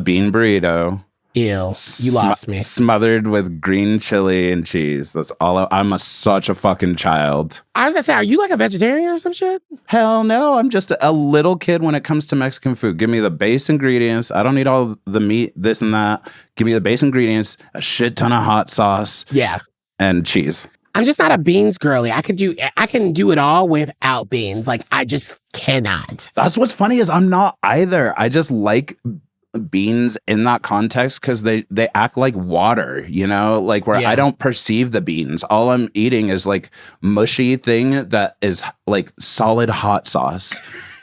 bean burrito. Ew, you lost me. Smothered with green chili and cheese. That's all. I'm such a fucking child. I was gonna say, are you like a vegetarian or some shit? Hell no, I'm just a little kid when it comes to Mexican food. Give me the base ingredients. I don't need all the meat, this and that. Give me the base ingredients, a shit ton of hot sauce. Yeah. And cheese. I'm just not a beans girly. I can do it all without beans. Like, I just cannot. That's what's funny is I'm not either. I just like beans in that context because they act like water, like where I don't perceive the beans. All I'm eating is like mushy thing that is like solid hot sauce.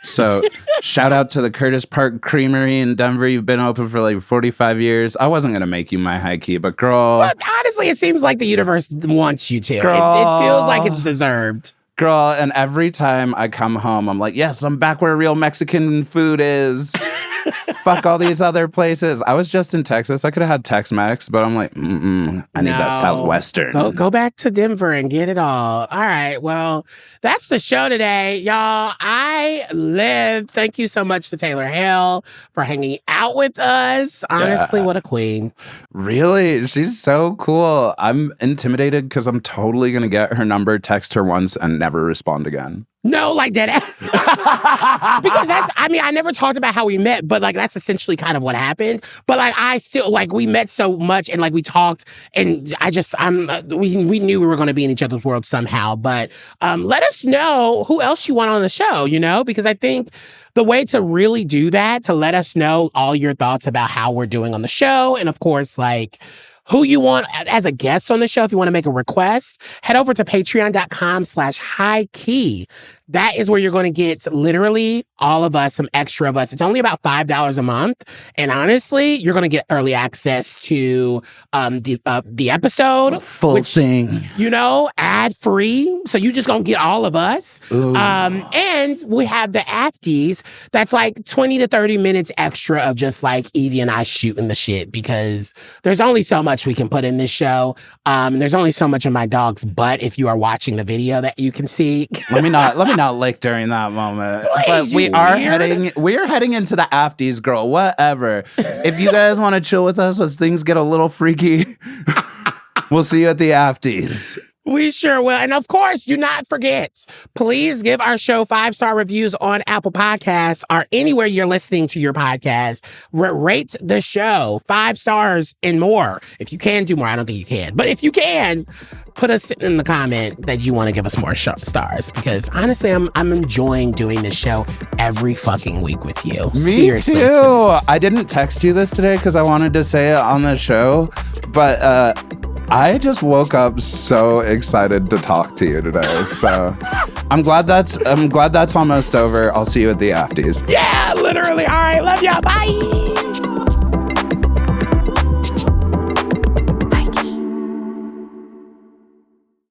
So shout out to the Curtis Park Creamery in Denver. You've been open for like 45 years. I wasn't gonna make you my high key, but girl, honestly, it seems like the universe wants you to. It feels like it's deserved. Girl, and every time I come home, I'm like, yes, I'm back where real Mexican food is. Fuck all these other places. I was just in Texas. I could have had Tex-Mex, but I'm like, I need that Southwestern. Go back to Denver and get it all. All right. Well, that's the show today, y'all. I lived. Thank you so much to Taylor Hale for hanging out with us. Honestly, what a queen. Really? She's so cool. I'm intimidated because I'm totally going to get her number, text her once, and never respond again. No, like dead ass. Because I never talked about how we met, but like that's essentially kind of what happened. But like I still, like, we met so much and like we talked, and we knew we were going to be in each other's world somehow. But let us know who else you want on the show, because I think the way to really do that, to let us know all your thoughts about how we're doing on the show, and of course, like, who you want as a guest on the show, if you want to make a request, head over to patreon.com/HighKey. That is where you're going to get literally all of us, some extra of us. It's only about $5 a month. And honestly, you're going to get early access to the episode. Full thing. You know, ad-free. So you just going to get all of us. And we have the afties. That's like 20 to 30 minutes extra of just like Yvie and I shooting the shit, because there's only so much we can put in this show. There's only so much of my dog's butt if you are watching the video that you can see. Let me not lick during that moment. Please, but we are heading into the afties, girl. Whatever. If you guys want to chill with us as things get a little freaky, we'll see you at the afties. We sure will. And of course, do not forget, please give our show 5-star reviews on Apple Podcasts or anywhere you're listening to your podcast. Rate the show 5 stars and more. If you can do more, I don't think you can. But if you can, put us in the comment that you want to give us more stars. Because honestly, I'm enjoying doing this show every fucking week with you. Me Seriously, too. I didn't text you this today because I wanted to say it on the show. But I just woke up so excited to talk to you today. So I'm glad that's almost over. I'll see you at the afties. Yeah, literally. All right, love y'all. Bye.